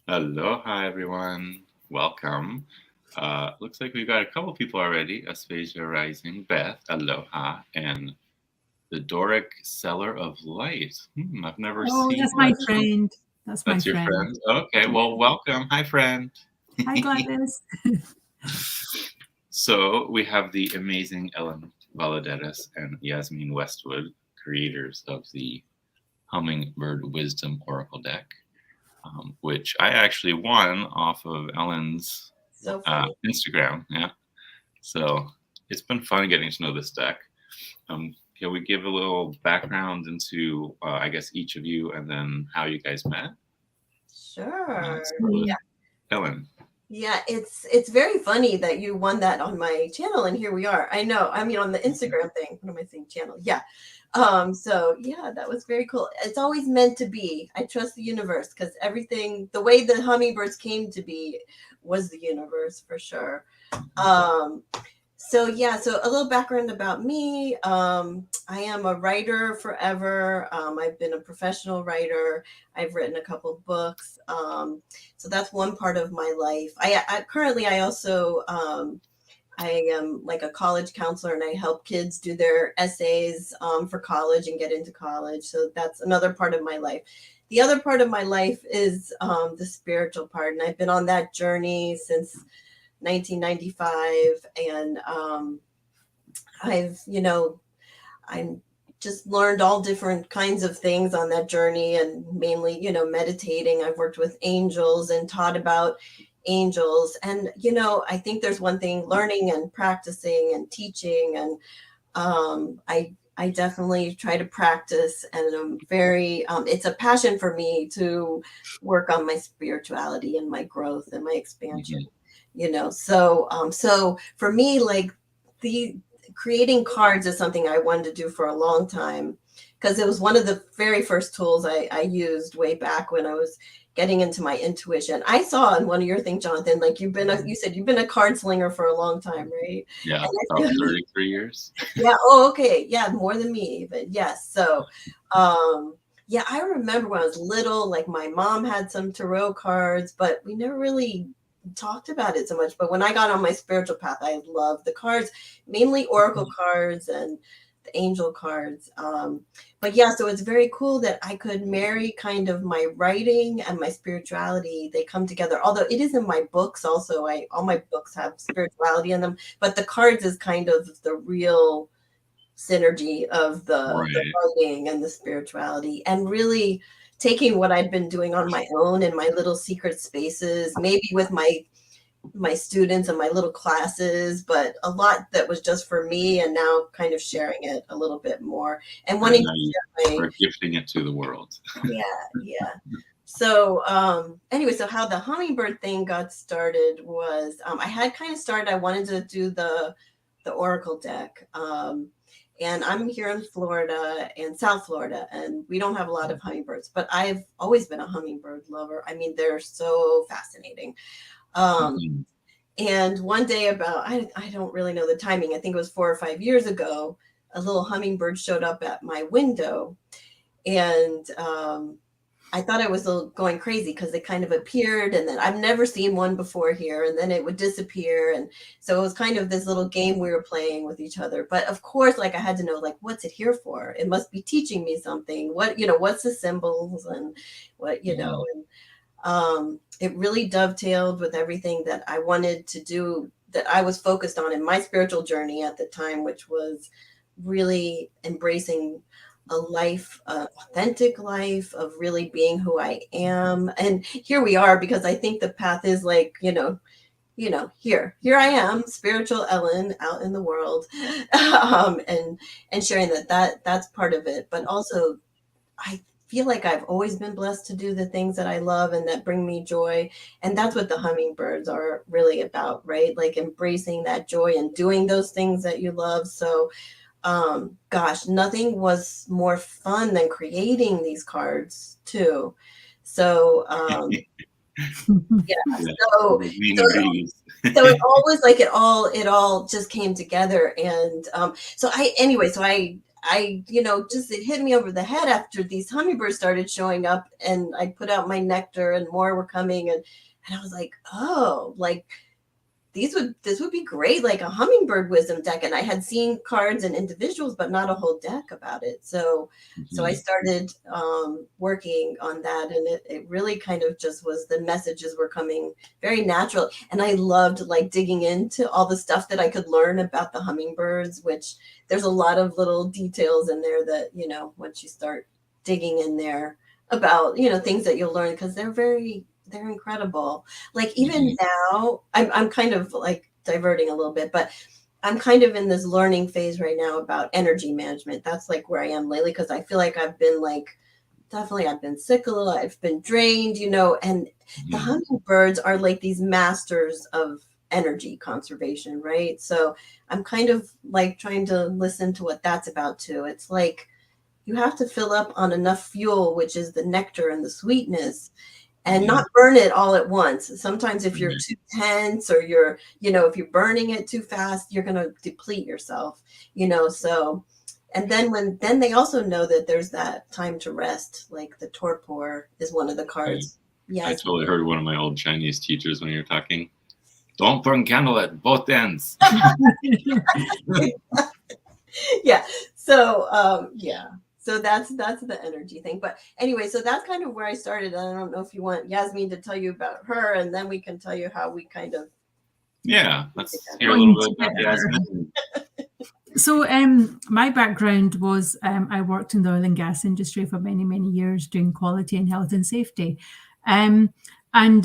Aloha, everyone. Welcome. Looks like we've got a couple people already. Asphasia Rising, Beth, aloha, and the Doric Seller of Light. I've never Oh, seen that's my that. friend. That's my That's your friend. friend? Okay, well, welcome. Hi, friend. Hi, Gladys. So we have the amazing Ellen Valladares and Yasmeen Westwood, creators of the Hummingbird Wisdom Oracle deck. Which I actually won off of Ellen's So funny. Instagram. Yeah. So it's been fun getting to know this deck. Can we give a little background into, I guess, each of you and then how you guys met? Sure. Yeah. Ellen. Yeah, it's very funny that you won that on my channel, and here we are. I know. I mean, on the Instagram thing. What am I saying? Channel. Yeah. So yeah, that was very cool. It's always meant to be. I trust the universe because everything, the way the hummingbirds came to be, was the universe for sure. So yeah, so a little background about me. I am a writer forever. I've been a professional writer. I've written a couple books. So that's one part of my life. I currently I also I am like a college counselor, and I help kids do their essays for college and get into college. So that's another part of my life. The other part of my life is the spiritual part, and I've been on that journey since 1995, and I'm just learned all different kinds of things on that journey, and mainly meditating. I've worked with angels and taught about angels, and I think there's one thing: learning and practicing and teaching, and I definitely try to practice, and I'm very it's a passion for me to work on my spirituality and my growth and my expansion. So for me, like, the creating cards is something I wanted to do for a long time, because it was one of the very first tools I used way back when I was getting into my intuition. I saw in one of your things, Jonathan, like you said you've been a card slinger for a long time, right? Yeah, about 33 years. Yeah. Oh, okay. Yeah, more than me even. Yes. So yeah, I remember when I was little, like my mom had some tarot cards, but we never really talked about it so much. But when I got on my spiritual path, I loved the cards, mainly oracle cards and the angel cards. But yeah, so it's very cool that I could marry kind of my writing and my spirituality. They come together. Although it is in my books also. All my books have spirituality in them, but the cards is kind of the real synergy of the writing and the spirituality, and really taking what I'd been doing on my own in my little secret spaces, maybe with my students and my little classes, but a lot that was just for me, and now kind of sharing it a little bit more and wanting to share we're gifting it to the world. Yeah. So anyway, so how the hummingbird thing got started was I had kind of started, I wanted to do the oracle deck. And I'm here in Florida, and South Florida, and we don't have a lot of hummingbirds, but I've always been a hummingbird lover. I mean, they're so fascinating. And one day, about, I don't really know the timing, I think it was 4 or 5 years ago, a little hummingbird showed up at my window, and I thought I was going crazy because it kind of appeared, and then I've never seen one before here, and then it would disappear. And so it was kind of this little game we were playing with each other. But of course, like, I had to know, like, what's it here for? It must be teaching me something. What's the symbols, and what, and it really dovetailed with everything that I wanted to do, that I was focused on in my spiritual journey at the time, which was really embracing a life, authentic life of really being who I am. And here we are, because I think the path is like, here I am, spiritual Ellen, out in the world, and sharing that's part of it. But also, I feel like I've always been blessed to do the things that I love and that bring me joy. And that's what the hummingbirds are really about, right? Like embracing that joy and doing those things that you love. So gosh, nothing was more fun than creating these cards too. So yeah, so it always, like, it all just came together. And so just it hit me over the head after these hummingbirds started showing up, and I put out my nectar and more were coming, and I was like, oh, like this would be great, like a hummingbird wisdom deck. And I had seen cards and individuals, but not a whole deck about it. So I started working on that, and it really kind of just was, the messages were coming very natural. And I loved like digging into all the stuff that I could learn about the hummingbirds, which there's a lot of little details in there that, once you start digging in there about, things that you'll learn, because they're incredible. Like even now, I'm kind of like diverting a little bit, but I'm kind of in this learning phase right now about energy management. That's like where I am lately, because I feel like I've been sick a little, I've been drained, and the hummingbirds are like these masters of energy conservation, right? So I'm kind of like trying to listen to what that's about too. It's like you have to fill up on enough fuel, which is the nectar and the sweetness, and not burn it all at once. Sometimes if you're too tense, or if you're burning it too fast, you're going to deplete yourself, so, and then they also know that there's that time to rest. Like the torpor is one of the cards. Yes. I totally heard one of my old Chinese teachers when you were talking, don't burn candle at both ends. Yeah. So, So that's the energy thing. But anyway, so that's kind of where I started. I don't know if you want Yasmeen to tell you about her, and then we can tell you how we kind of. Yeah, let's hear a little bit about Yasmeen. So my background was I worked in the oil and gas industry for many, many years doing quality and health and safety. And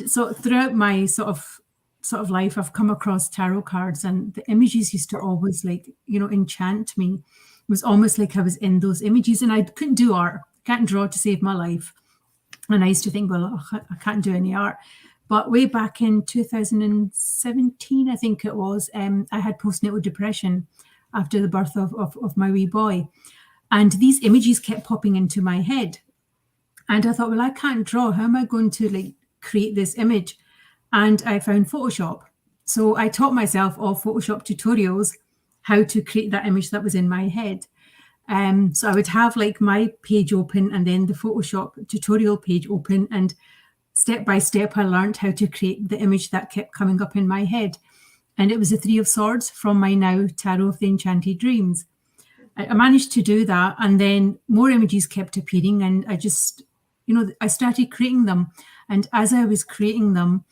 so throughout my sort of life, I've come across tarot cards, and the images used to always enchant me. It was almost like I was in those images, and I couldn't do art, can't draw to save my life. And I used to think, well, I can't do any art. But way back in 2017, I think it was, I had postnatal depression after the birth of my wee boy. And these images kept popping into my head. And I thought, well, I can't draw. How am I going to create this image? And I found Photoshop. So I taught myself all Photoshop tutorials, how to create that image that was in my head. So I would have my page open, and then the Photoshop tutorial page open, and step by step I learned how to create the image that kept coming up in my head. And it was the Three of Swords from my now Tarot of the Enchanted Dreams. I managed to do that, and then more images kept appearing, and I just, I started creating them. And as I was creating them,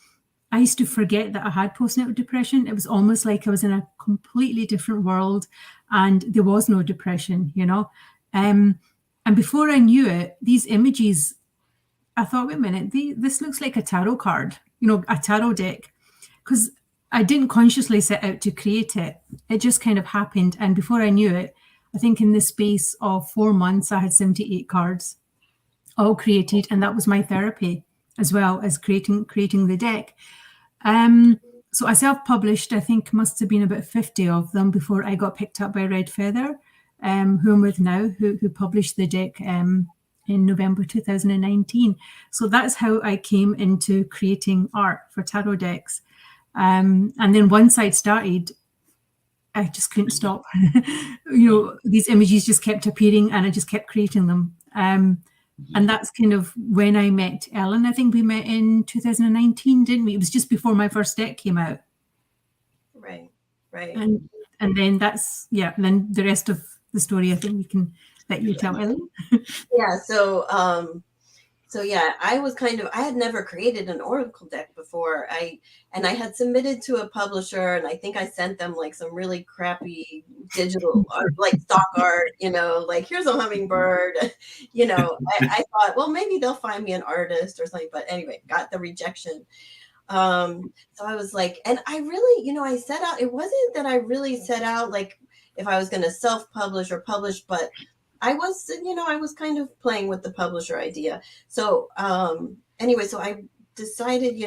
I used to forget that I had postnatal depression. It was almost like I was in a completely different world, and there was no depression, And before I knew it, these images, I thought, wait a minute, this looks like a tarot card, a tarot deck, because I didn't consciously set out to create it. It just kind of happened. And before I knew it, I think in the space of 4 months, I had 78 cards all created. And that was my therapy, as well as creating the deck. So I self-published, I think must have been about 50 of them before I got picked up by Red Feather, who I'm with now, who published the deck in November 2019. So that's how I came into creating art for tarot decks. And then once I'd started, I just couldn't stop. These images just kept appearing, and I just kept creating them. And that's kind of when I met Ellen. I think we met in 2019, didn't we? It was just before my first deck came out. Right. And then that's, and then the rest of the story, I think we can let you tell, Ellen. Yeah. So I had never created an oracle deck before. I had submitted to a publisher, and I think I sent them some really crappy digital art, stock art, here's a hummingbird, I thought, well, maybe they'll find me an artist or something, but anyway, got the rejection. So I was like, and I really, I set out, it wasn't that I really set out if I was going to self-publish or publish, but I was kind of playing with the publisher idea. So anyway, so I decided,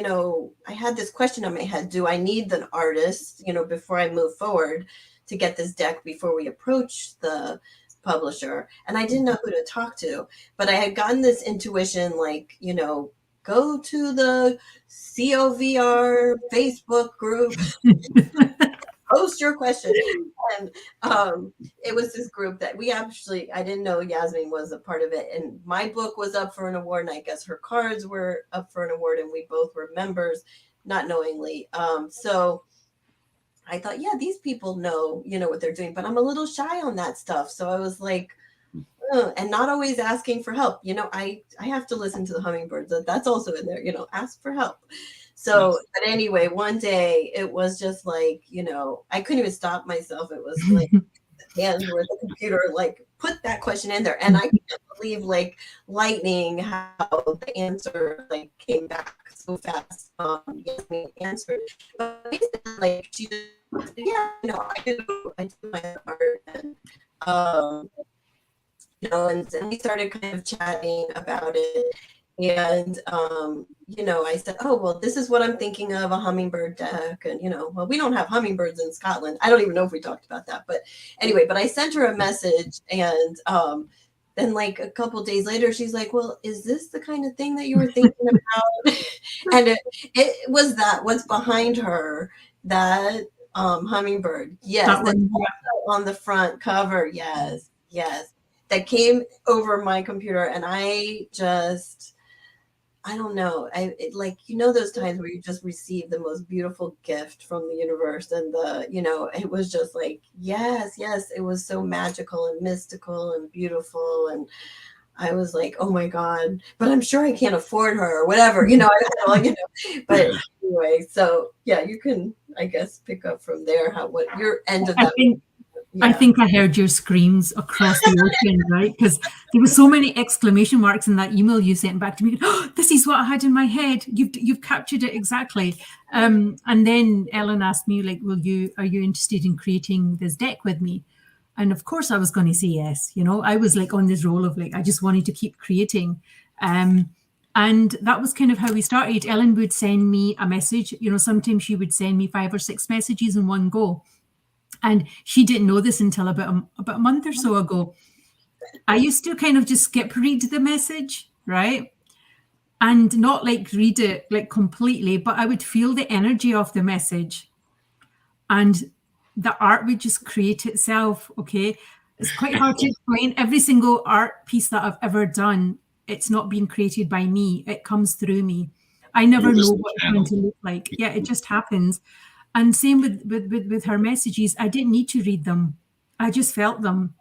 I had this question in my head: do I need an artist, before I move forward to get this deck before we approach the publisher? And I didn't know who to talk to, but I had gotten this intuition, go to the COVR Facebook group. post your question. And it was this group that we actually, I didn't know Yasmeen was a part of it. And my book was up for an award, and I guess her cards were up for an award, and we both were members, not knowingly. So I thought, yeah, these people know, what they're doing, but I'm a little shy on that stuff. So I was like, and not always asking for help. I have to listen to the hummingbirds. That's also in there, ask for help. So, but anyway, one day it was just like, I couldn't even stop myself. It was like hands where the computer like put that question in there. And I can't believe like lightning how the answer like came back so fast. Yasmeen answered. But basically, like she just, I do my art, and and we started kind of chatting about it. And, I said, oh, well, this is what I'm thinking of, a hummingbird deck. And, well, we don't have hummingbirds in Scotland. I don't even know if we talked about that. But anyway, but I sent her a message. And then like a couple of days later, she's like, well, is this the kind of thing that you were thinking about? And it was that, what's behind her, that hummingbird. Yes. That one, on the front cover. Yes. That came over my computer, and I don't know. Those times where you just receive the most beautiful gift from the universe, and it was just like, yes, it was so magical and mystical and beautiful. And I was like, oh my God, but I'm sure I can't afford her or whatever, but anyway, so yeah, you can, I guess, pick up from there what your end of that. I think I heard your screams across the ocean, right? Because there were so many exclamation marks in that email you sent back to me. Oh, this is what I had in my head. You've captured it exactly. And then Ellen asked me, like, are you interested in creating this deck with me? And of course I was going to say yes. I was like on this roll of like, I just wanted to keep creating. And that was kind of how we started. Ellen would send me a message. Sometimes she would send me 5 or 6 messages in one go. And she didn't know this until about a month or so ago. I used to kind of just skip read the message, right? And not like read it like completely, but I would feel the energy of the message. And the art would just create itself, okay? It's quite hard to explain. Every single art piece that I've ever done, it's not being created by me. It comes through me. I never know what it's going to look like. Yeah, it just happens. And same with her messages. I didn't need to read them. I just felt them.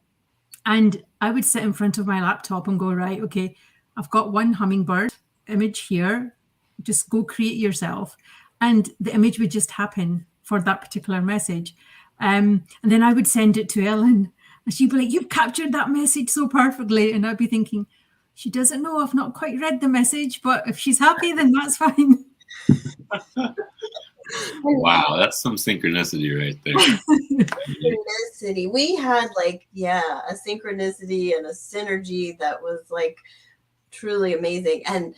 And I would sit in front of my laptop and go, right, okay, I've got one hummingbird image here. Just go create yourself. And the image would just happen for that particular message. And then I would send it to Ellen. And she'd be like, you've captured that message so perfectly. And I'd be thinking, she doesn't know, I've not quite read the message, but if she's happy, then that's fine. Wow, that's some synchronicity right there. Synchronicity. We had a synchronicity and a synergy that was like truly amazing. And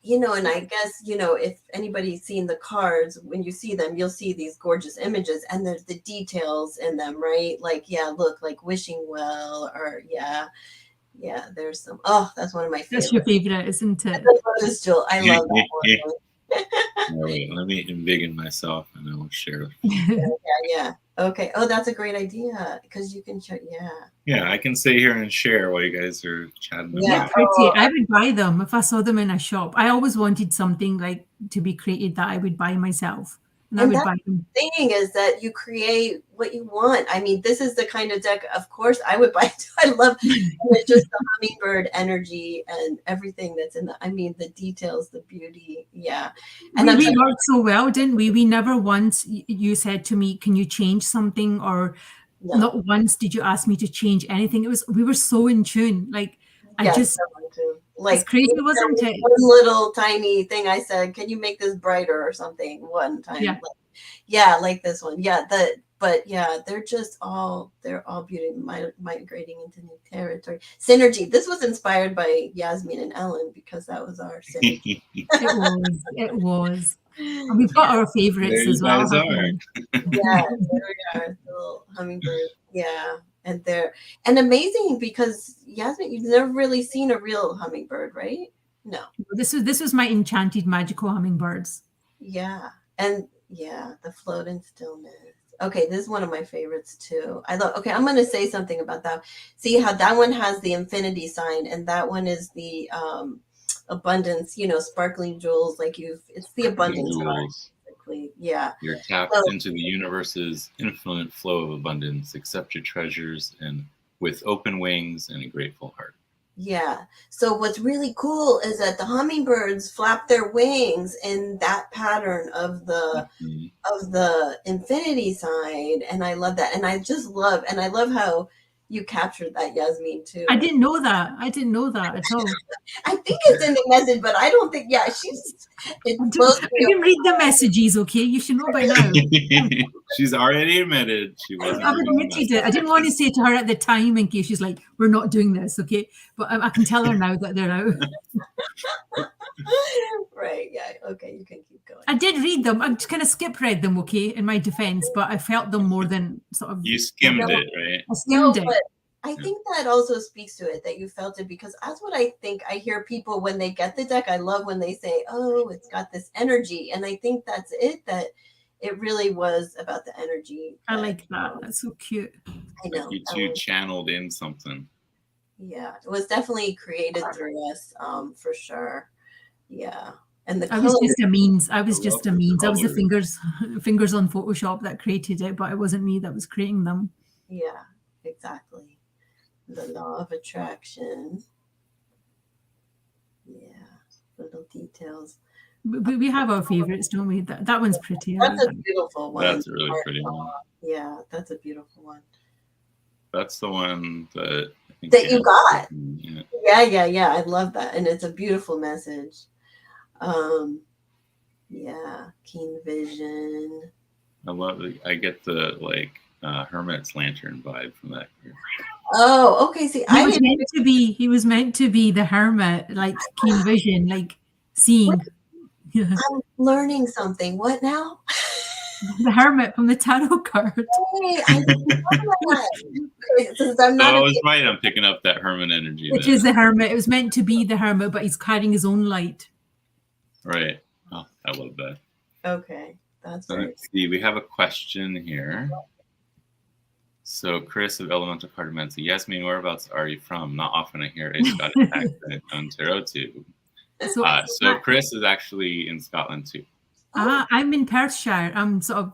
and I guess, if anybody's seen the cards, when you see them, you'll see these gorgeous images, and there's the details in them, right? Like, look, like wishing well, or there's some, that's one of my favorites. That's your favorite, isn't it? I love that one. Wait, let me embiggen myself and I will share. Yeah. Okay. Oh, that's a great idea, because you can share. Yeah, I can sit here and share while you guys are chatting. Yeah, pretty. I would buy them if I saw them in a shop. I always wanted something like to be created that I would buy myself. And I would buy them. The thing is that you create what you want. I mean, this is the kind of deck, of course, I would buy it. I love it's just the hummingbird energy and everything that's in the details, the beauty. Yeah. And we worked so well, didn't we? We never once, you said to me, can you change something? Or not once did you ask me to change anything. We were so in tune. Like, it's crazy, wasn't it? One little tiny thing I said, can you make this brighter or something one time? Like this one. They're all beauty, migrating into new territory. Synergy. This was inspired by Yasmeen and Ellen, because that was our synergy. It was. And we've got our favorites as well. There we are. The little hummingbird. Yeah. And amazing, because Yasmeen, you've never really seen a real hummingbird, right? No. This was my enchanted magical hummingbirds. Yeah. And the float and stillness. Okay, this is one of my favorites too. I love, okay, I'm going to say something about that. See how that one has the infinity sign, and that one is the abundance, you know, sparkling jewels. Like it's the abundance card, Jewels. basically. Yeah. You're tapped So, into the universe's infinite flow of abundance. Accept your treasures and with open wings and a grateful heart. yeah. So what's really cool is that the hummingbirds flap their wings in that pattern of the infinity sign, and I love that. And I love how you captured that, Yasmeen, too. I didn't know that. I didn't know that at all. I think it's in the message, but I don't think. Yeah, it's supposed to I be. didn't read the messages. Okay, you should know by now. She's already admitted she wasn't. I've admitted it. I didn't want to say to her at the time in case she's like, "We're not doing this," okay? But I can tell her now that they're out. Right. Yeah. Okay. You can keep going. I did read them. I kind of skip read them, okay, in my defense, but I felt them more than sort of. You skimmed it, right? I skimmed it. But I think that also speaks to it, that you felt it, because that's what I think I hear people when they get the deck. I love when they say, "Oh, it's got this energy," and I think that's it. That it really was about the energy. I like that. That's so cute. I know. You two channeled in something. Yeah, it was definitely created through us, for sure. Yeah. And the I was color, just a means. I was just a means. I was the colors. fingers on Photoshop that created it, but it wasn't me that was creating them. yeah, exactly. The law of attraction. Yeah, little details. We have our favorites, don't we? That one's pretty. That's a beautiful one. That's a really pretty one. Yeah, that's a beautiful one. That's the one that I think That you got. Yeah. Yeah. I love that. And it's a beautiful message. Yeah, keen vision. I love it. I get the hermit's lantern vibe from that. Oh, okay. See, He was meant to be the hermit, like keen vision, like seeing. Yeah. I'm learning something. What now? The hermit from the tarot card. Hey, I didn't know that. Since I'm not I was right. I'm picking up that hermit energy. Which is the hermit. It was meant to be the hermit, but he's carrying his own light. Right. Oh, I love that. Okay, that's right. Let's see. We have a question here. So, Chris of Elemental Cartomancy, Yasmeen, whereabouts are you from? Not often I hear a Scottish accent on Tarot Tube. So Chris is actually in Scotland too. I'm in Perthshire. I'm sort of,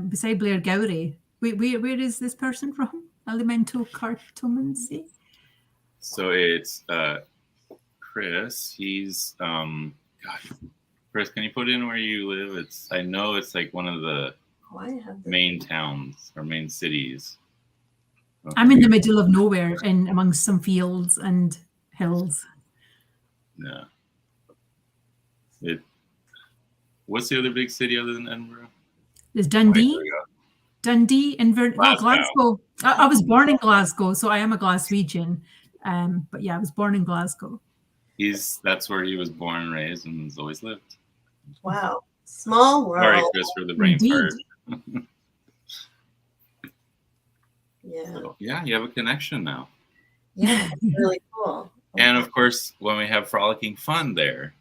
beside Blair Gowrie. Where is this person from? Elemental Cartomancy? So it's Chris. He's Chris, can you put in where you live? I know it's like one of the main towns or main cities. Okay. I'm in the middle of nowhere, in amongst some fields and hills. Yeah. What's the other big city other than Edinburgh? There's Dundee. Dundee, Glasgow. I was born in Glasgow, so I am a Glaswegian. But yeah, I was born in Glasgow. That's where he was born and raised and has always lived. Wow. Small world. Sorry, Chris, for the brain fart. Yeah. So, yeah, you have a connection now. Yeah, it's really cool. And of course, when we have frolicking fun there.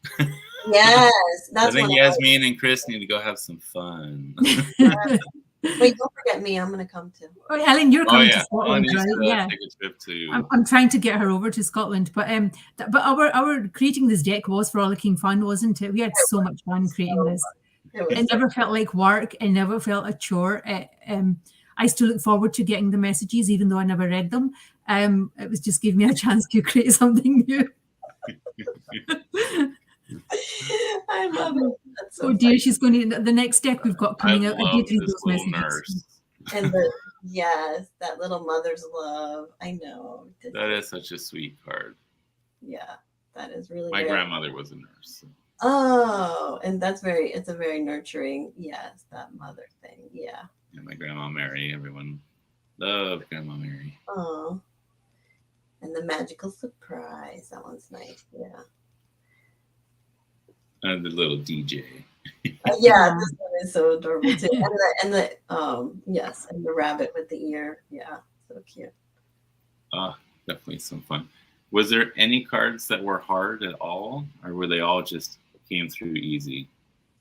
Yes, that's. I think Yasmeen and Chris need to go have some fun. Wait, don't forget me. I'm going to come too. Oh, Ellen, you're coming to Scotland, right? Yeah. Take a trip to... I'm trying to get her over to Scotland, but our creating this deck was frolicking fun, wasn't it? We had so much fun creating this. It never felt like work. It never felt a chore. I still look forward to getting the messages, even though I never read them. It was just giving me a chance to create something new. I love it. So dear, funny. She's going to the next deck we've got coming out. I did read those messages. Nurse. And that little mother's love. I know. That is such a sweet card. Yeah, that is really. My grandmother was a nurse. So. Oh, and it's a very nurturing. Yes, that mother thing. Yeah. And my grandma Mary. Everyone loved Grandma Mary. Oh. And the magical surprise. That one's nice. Yeah. And the little DJ. Yeah, this one is so adorable too. And the and the rabbit with the ear. Yeah, so cute. Definitely some fun. Was there any cards that were hard at all, or were they all just came through easy?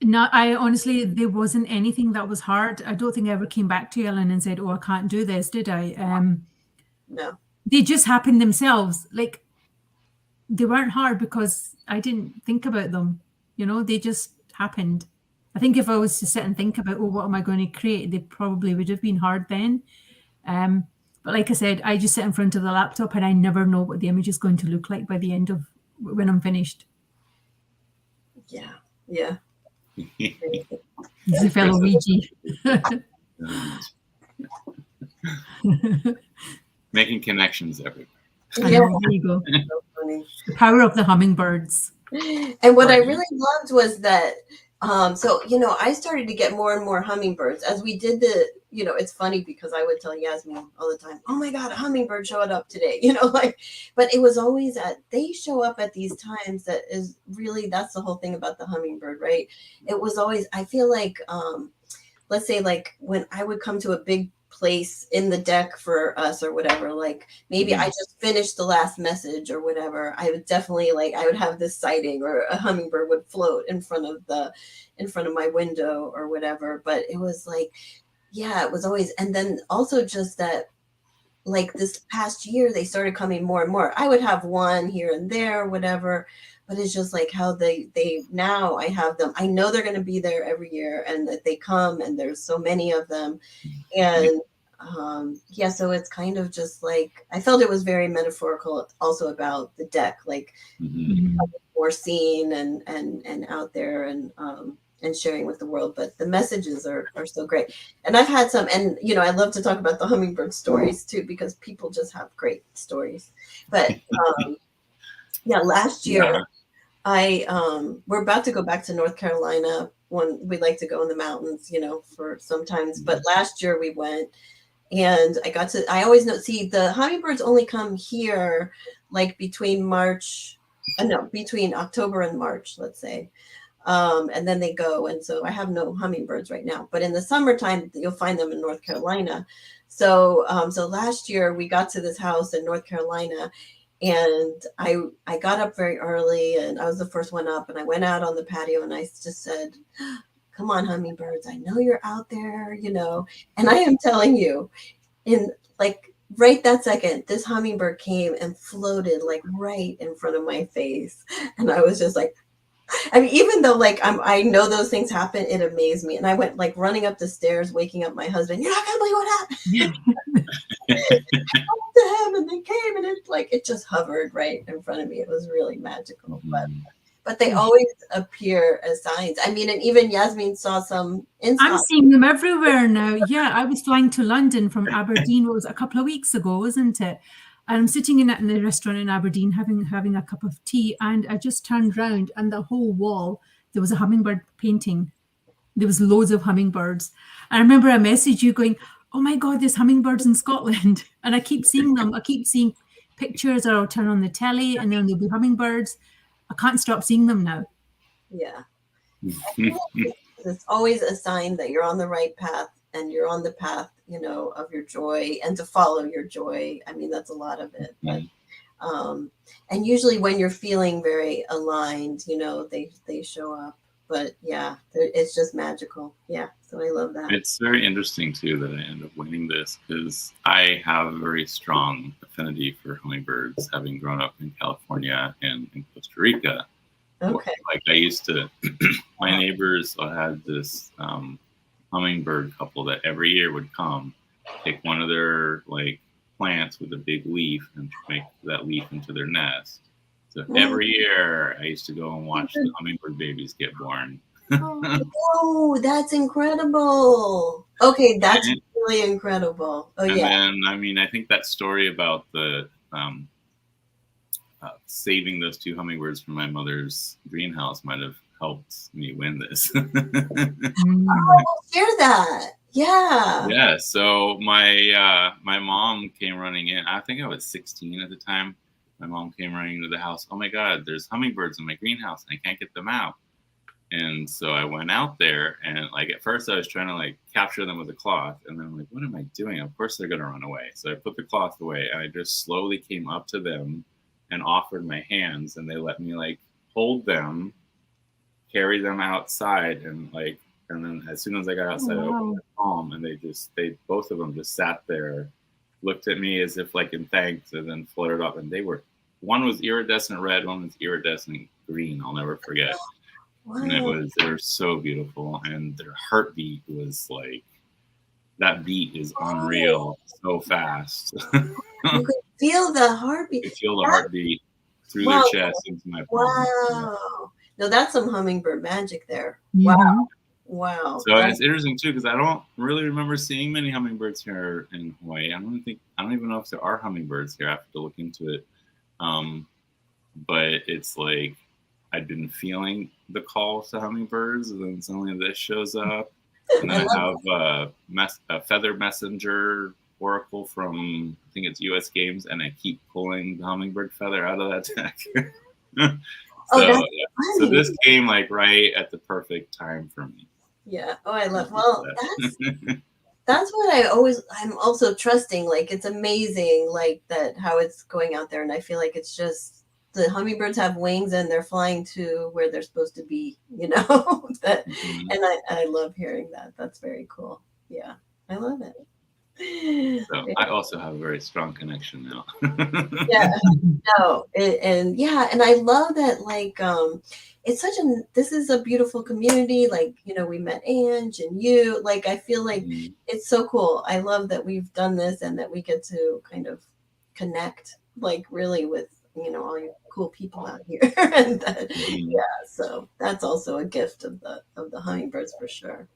No, I honestly, there wasn't anything that was hard. I don't think I ever came back to Ellen and said, "Oh, I can't do this," did I? No. They just happened themselves. Like they weren't hard because I didn't think about them. They just happened. I think if I was to sit and think about, oh, what am I going to create, they probably would have been hard then. But like I said, I just sit in front of the laptop and I never know what the image is going to look like by the end of when I'm finished. Yeah. Yeah. He's a fellow Ouija. Making connections everywhere. Yeah, there you go. So funny. The power of the hummingbirds. And what I really loved was that, so, I started to get more and more hummingbirds as we did it's funny because I would tell Yasmeen all the time, oh my God, a hummingbird showed up today, but it was always they show up at these times that is really, that's the whole thing about the hummingbird, right? It was always, I feel like, let's say like when I would come to a big place in the deck for us or whatever, like maybe I just finished the last message or whatever, I would definitely I would have this sighting or a hummingbird would float in front of my window or whatever. But it was it was always, and then also just that this past year they started coming more and more. I would have one here and there, whatever, but it's just how they now I have them. I know they're going to be there every year and that they come and there's so many of them. And so it's kind of just I felt it was very metaphorical also about the deck, more seen and out there and sharing with the world. But the messages are so great. And I've had some, and I love to talk about the hummingbird stories too, because people just have great stories. But last year we're about to go back to North Carolina when we like to go in the mountains, for sometimes. But last year we went and I always know, see, the hummingbirds only come here between October and March, let's say. And then they go. And so I have no hummingbirds right now, but in the summertime, you'll find them in North Carolina. So, so last year we got to this house in North Carolina and I got up very early and I was the first one up and I went out on the patio and I just said, come on, hummingbirds, I know you're out there, and I am telling you, in right that second, this hummingbird came and floated right in front of my face. And I was just I mean, even though I know those things happen, it amazed me. And I went running up the stairs, waking up my husband. You're not gonna believe what happened. To him, and they came, and it just hovered right in front of me. It was really magical. But they always appear as signs. I mean, and even Yasmeen saw some in Scotland. I'm seeing them everywhere now. Yeah, I was flying to London from Aberdeen. It was a couple of weeks ago, wasn't it? And I'm sitting in the restaurant in Aberdeen having a cup of tea, and I just turned around and the whole wall, there was a hummingbird painting. There was loads of hummingbirds. I remember I messaged you going, oh my God, there's hummingbirds in Scotland. And I keep seeing them. I keep seeing pictures, or I'll turn on the telly and then there'll be hummingbirds. I can't stop seeing them now. Yeah. It's always a sign that you're on the right path and you're on the path, of your joy and to follow your joy. I mean, that's a lot of it. But, and usually when you're feeling very aligned, they show up. But yeah, it's just magical. Yeah. So I love that. It's very interesting too that I end up winning this because I have a very strong affinity for hummingbirds, having grown up in California and in Costa Rica. Okay. I used to, my neighbors had this hummingbird couple that every year would come, take one of their plants with a big leaf and make that leaf into their nest. So every year I used to go and watch the hummingbird babies get born. Oh, that's incredible. Okay, that's really incredible. Oh, yeah. And then, I mean, I think that story about the saving those two hummingbirds from my mother's greenhouse might have helped me win this. Oh, share that. Yeah. Yeah. So my mom came running in. I think I was 16 at the time. My mom came running into the house. Oh my God, there's hummingbirds in my greenhouse and I can't get them out. And so I went out there and at first I was trying to capture them with a cloth. And then I'm what am I doing? Of course they're going to run away. So I put the cloth away and I just slowly came up to them and offered my hands and they let me hold them carry them outside, and then as soon as I got outside, I opened the palm, and they both of them just sat there, looked at me as if like in thanks, and then floated off. And one was iridescent red, one was iridescent green. I'll never forget. Wow. And they were so beautiful, and their heartbeat was like, that beat is unreal, so fast. You could feel the heartbeat. You feel the heartbeat through their chest into my palm. Wow. No, that's some hummingbird magic there. Mm-hmm. Wow. So it's interesting too, because I don't really remember seeing many hummingbirds here in Hawaii. I don't even know if there are hummingbirds here. I have to look into it. But it's like I'd been feeling the call to hummingbirds, and then suddenly this shows up. And then I have a feather messenger oracle from, I think it's US Games, and I keep pulling the hummingbird feather out of that deck. So this came like right at the perfect time for me. Yeah. Oh, I love. Well, that's what I'm also trusting. Like, it's amazing, like that how it's going out there, and I feel like it's just the hummingbirds have wings and they're flying to where they're supposed to be. You know that, and I love hearing that. That's very cool. Yeah, I love it. So I also have a very strong connection now. Yeah, no, and I love that. Like, it's this is a beautiful community. Like, you know, we met Ange and you. Like, I feel like it's so cool. I love that we've done this and that we get to kind of connect, like, really with, you know, all you cool people out here. And that, so that's also a gift of the hummingbirds for sure.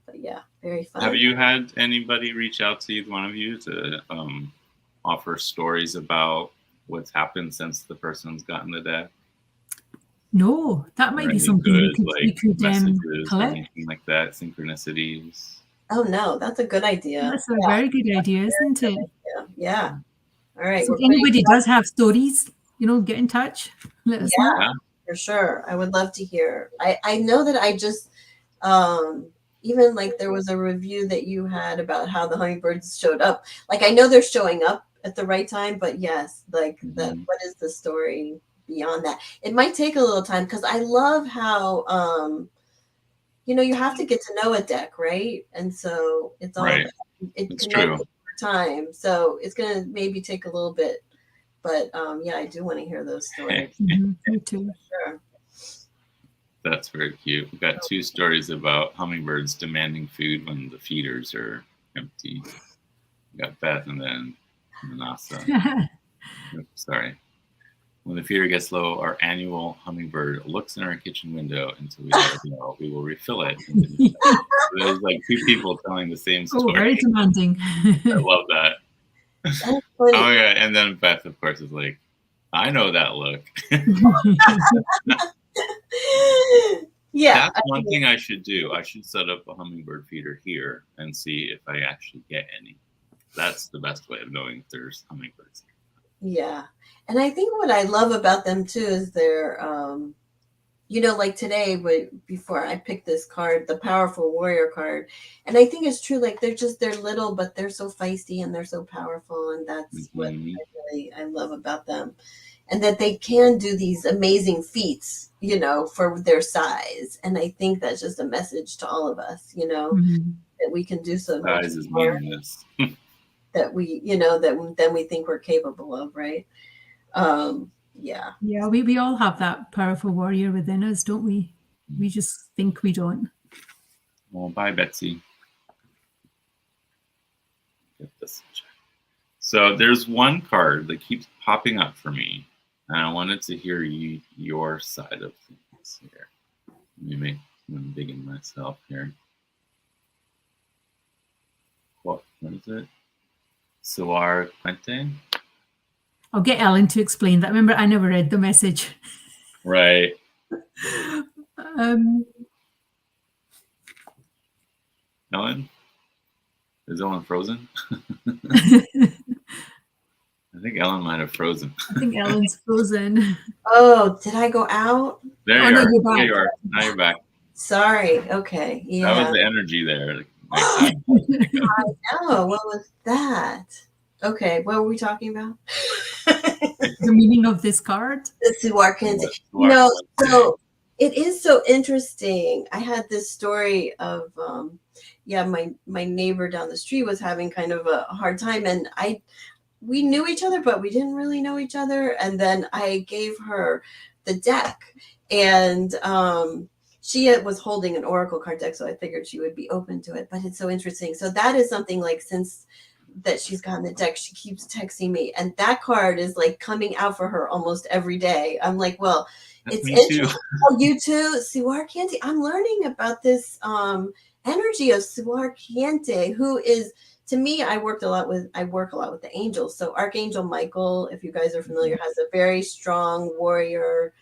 But yeah, very fun. Have you had anybody reach out to either one of you to offer stories about what's happened since the person's gotten the deck? No, that might be something you could collect. Anything like that, synchronicities. Oh no, that's a good idea. That's a very good idea, isn't it? Yeah. All right. So if anybody does have stories, you know, get in touch. Let us know. Yeah, for sure. I would love to hear. I know that I just even like there was a review that you had about how the hummingbirds showed up. Like, I know they're showing up at the right time, but yes, like what is the story beyond that? It might take a little time, because I love how you know, you have to get to know a deck, right? And so it's all it's true over time. So it's gonna maybe take a little bit, but yeah, I do want to hear those stories. Me too. Sure. That's very cute. We've got 2 stories about hummingbirds demanding food when the feeders are empty. We got Beth and then Manasa. Sorry. When the feeder gets low, our annual hummingbird looks in our kitchen window until we let it know we will refill it. So there's like 2 people telling the same story. Oh, very demanding. I love that. Oh yeah, and then Beth, of course, is like, I know that look. Yeah, that's one thing I should do. I should set up a hummingbird feeder here and see if I actually get any. That's the best way of knowing if there's hummingbirds. Yeah, and I think what I love about them too is they're, you know, like today, before I picked this card, the Powerful Warrior card, and I think it's true. Like, they're little, but they're so feisty and they're so powerful, and that's what I love about them. And that they can do these amazing feats, you know, for their size. And I think that's just a message to all of us, you know, that we can do so much more that we, you know, than we think we're capable of, right? Yeah. Yeah, we all have that powerful warrior within us, don't we? We just think we don't. Well, bye, Betsy. Get this. So there's one card that keeps popping up for me, and I wanted to hear your side of things here. I'm digging myself here. What is it? Soar Quente? I'll get Ellen to explain that. Remember, I never read the message. Right. Ellen? Is Ellen frozen? I think Ellen might have frozen. I think Ellen's frozen. Oh, did I go out? There you are. There you are. Now you're back. Sorry. Okay. Yeah. That was the energy there. I know. What was that? Okay. What were we talking about? The meaning of this card? The Suarkins. No. So It is so interesting. I had this story of my neighbor down the street was having kind of a hard time, and we knew each other, but we didn't really know each other. And then I gave her the deck, and she was holding an oracle card deck, so I figured she would be open to it. But it's so interesting. So that is something like, since that she's gotten the deck, she keeps texting me, and that card is like coming out for her almost every day. I'm like, well, That's it's me interesting. too. Oh, you too, Suarcante. I'm learning about this energy of Suarcante, who is, to me, I work a lot with the angels. So Archangel Michael, if you guys are familiar, has a very strong warrior,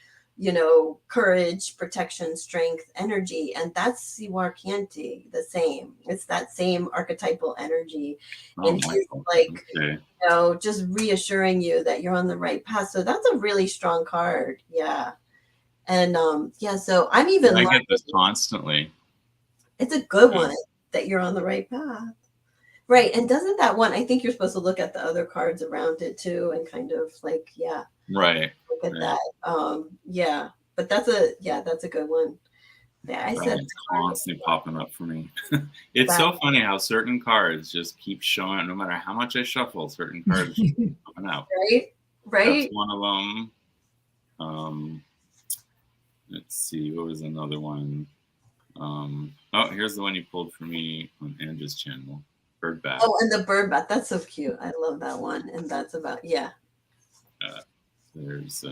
courage, protection, strength, energy. And that's Siwarkanti, the same. It's that same archetypal energy. Oh, And he's Michael. like, Okay. just reassuring you that you're on the right path. So that's a really strong card. Yeah. And so I'm even I get this constantly. It's a good one that you're on the right path. Right. And doesn't that one, I think you're supposed to look at the other cards around it too, and kind of like, Right. look at that. But that's a good one. Yeah, I said It's constantly popping up for me. It's so funny how certain cards just keep showing, no matter how much I shuffle, certain cards just keep coming out. Right. That's one of them. Let's see, what was another one? Here's the one you pulled for me on Angie's channel. Bird bat. Oh, and the bird bat. That's so cute. I love that one. And that's about, There's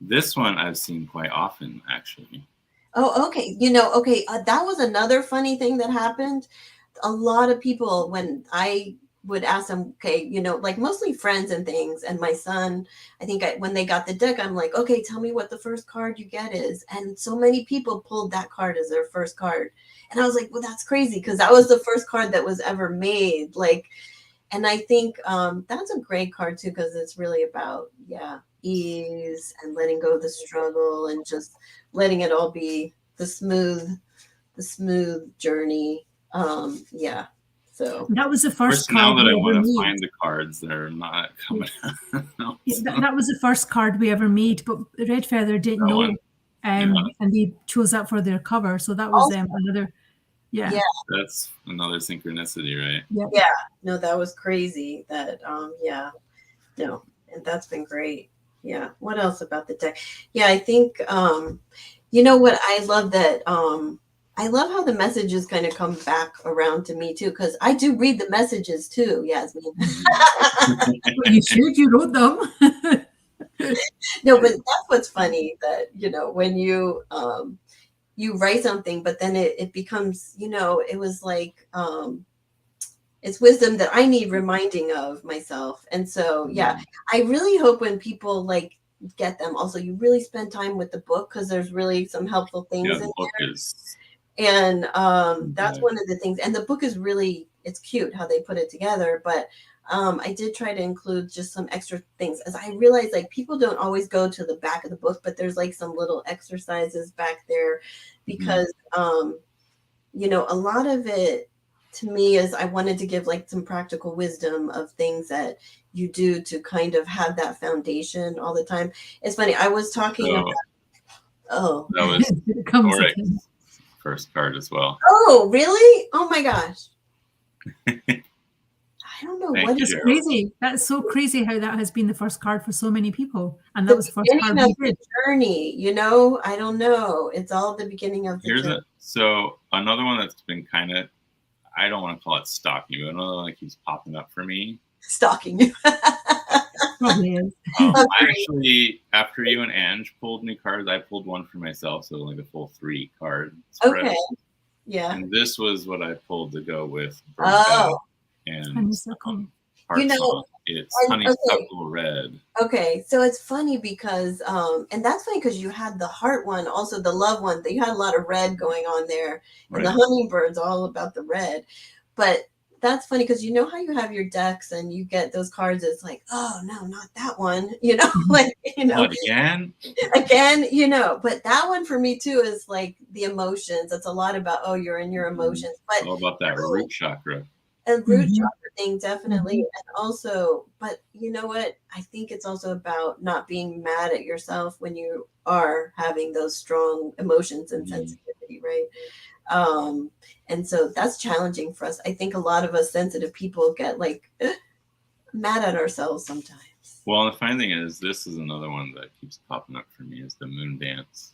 this one I've seen quite often, actually. Oh, okay. That was another funny thing that happened. A lot of people, when I would ask them, okay, like mostly friends and things, and my son, I think when they got the deck, I'm like, okay, tell me what the first card you get is. And so many people pulled that card as their first card. And I was like, well, that's crazy, because that was the first card that was ever made. Like, and I think that's a great card too, because it's really about, ease and letting go of the struggle and just letting it all be the smooth journey. So that was the first card. Now that I want to find the cards, they're not coming out. That was the first card we ever made, but Red Feather didn't know, and they chose that for their cover. So that was another. Yeah, that's another synchronicity, right? Yeah. No, that was crazy. That no, and that's been great. Yeah. What else about the deck? Yeah, I think what I love that I love how the messages kind of come back around to me too, because I do read the messages too, Yasmeen. You should. You wrote them. No, but that's what's funny, that when you write something, but then it becomes, it was like it's wisdom that I need reminding of myself. And so I really hope when people like get them, also you really spend time with the book, because there's really some helpful things in there. And that's one of the things. And the book is really, it's cute how they put it together. But I did try to include just some extra things, as I realized like people don't always go to the back of the book, but there's like some little exercises back there, because a lot of it to me is I wanted to give like some practical wisdom of things that you do to kind of have that foundation all the time. It's funny. I was talking about, that was Corey's first card as well. Oh, really? Oh my gosh. I don't know what is crazy. That's so crazy how that has been the first card for so many people, and that was the first card we did. Journey, I don't know. It's all the beginning of the journey. So another one that's been kind of, I don't want to call it stalking you, but another one that keeps popping up for me. Stalking you. Probably is. Actually, after you and Ange pulled new cards, I pulled one for myself, so like a full 3 card spread. Okay. Yeah. And this was what I pulled to go with. And honeysuckle. It's honeysuckle red. Okay, so it's funny because and that's funny because you had the heart one, also the love one, that you had a lot of red going on there, and the hummingbird's all about the red. But that's funny because how you have your decks and you get those cards, it's like, oh no, not that one, like What, again, but that one for me too is like the emotions. It's a lot about, you're in your emotions, but all about that root chakra. A root Mhm. chakra thing, definitely. And also, but you know what? I think it's also about not being mad at yourself when you are having those strong emotions and sensitivity, right? And so that's challenging for us. I think a lot of us sensitive people get like mad at ourselves sometimes. Well, the funny thing is, this is another one that keeps popping up for me is the moon dance.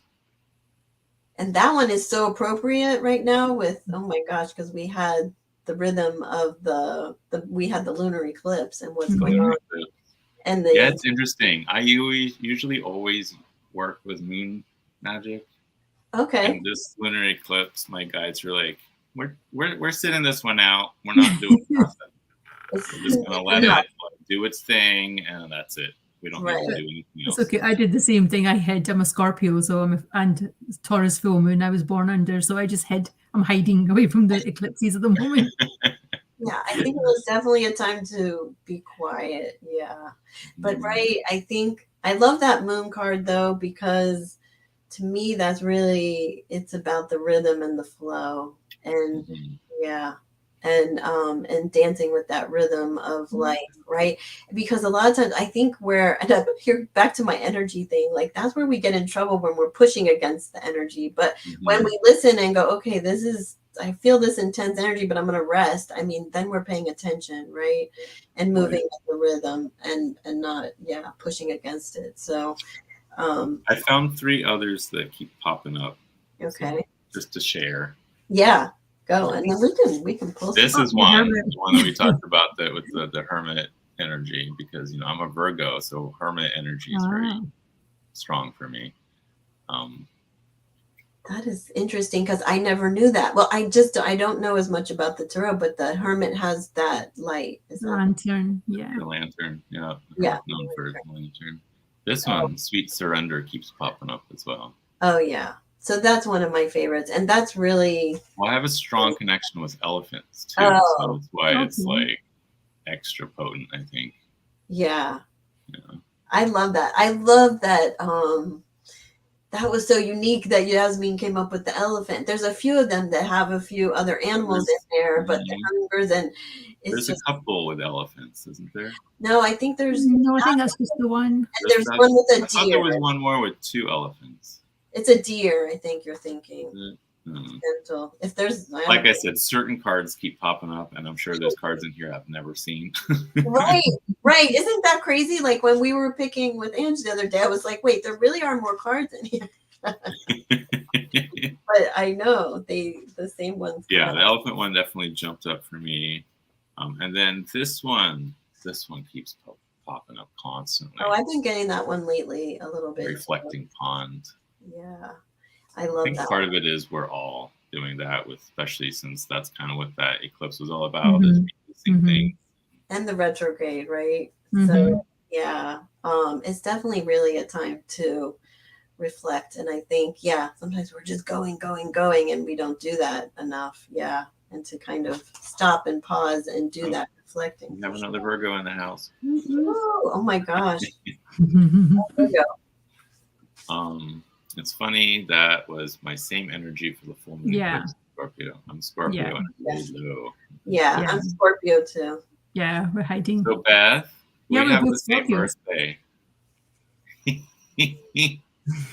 And that one is so appropriate right now with, oh my gosh, because we had the rhythm of we had the lunar eclipse and what's going on. And Yeah, it's interesting. I usually always work with moon magic. okay. And this lunar eclipse, my guides were like, we're sitting this one out. We're not doing nothing. We're just gonna let it do its thing, and that's it. We don't need to do anything else. It's okay. I did the same thing. I'm a Scorpio, so and Taurus full moon. I was born under, so I just hid. I'm hiding away from the eclipses at the moment. Yeah, I think it was definitely a time to be quiet. Yeah, but right, I think I love that moon card though, because to me that's really, it's about the rhythm and the flow, and yeah, and dancing with that rhythm of life, right? Because a lot of times I think and I'm here back to my energy thing, like that's where we get in trouble, when we're pushing against the energy. But when we listen and go, okay, I feel this intense energy, but I'm going to rest. I mean, then we're paying attention, right? And moving with the rhythm and not, pushing against it. So, I found 3 others that keep popping up. Okay. So just to share. Yeah, go. And then we can post. This is one that we talked about, that with the hermit energy, because I'm a Virgo, so hermit energy is very strong for me. That is interesting, because I never knew that. Well, I don't know as much about the tarot, but the hermit has that light. Lantern, yeah. The lantern, yeah. Yeah. Known for the lantern. This one, Sweet Surrender, keeps popping up as well. Oh, yeah. So that's one of my favorites. And that's really... Well, I have a strong connection with elephants, too. So that's why it's like extra potent, I think. Yeah. I love that. I love that. That was so unique that Yasmeen came up with the elephant. There's a few of them that have a few other animals in there, but the hummingbirds, and there's a couple with elephants, isn't there? No, I think there's... No, I think that's just the one. And there's one with a deer. I thought there was one more with 2 elephants. It's a deer, I think you're thinking. Gentle. If there's... Like I said, certain cards keep popping up, and I'm sure there's cards in here I've never seen. Right. Isn't that crazy? Like when we were picking with Ange the other day, I was like, wait, there really are more cards in here. But I know the same ones. Yeah, the elephant one definitely jumped up for me. And then this one keeps popping up constantly. Oh, I've been getting that one lately a little bit. Reflecting Pond. Yeah, I love that. I think part of it is we're all doing that, especially since that's kind of what that eclipse was all about, is releasing things. And the retrograde, right? So yeah, it's definitely really a time to reflect. And I think, sometimes we're just going, and we don't do that enough. Yeah. And to kind of stop and pause and do that reflecting. We have another Virgo in the house. Oh my gosh. It's funny, that was my same energy for the full moon. Yeah. Scorpio. I'm Scorpio. And yeah, I'm Scorpio too. Yeah, we're hiding. So Beth, we have the same Scorpios. birthday.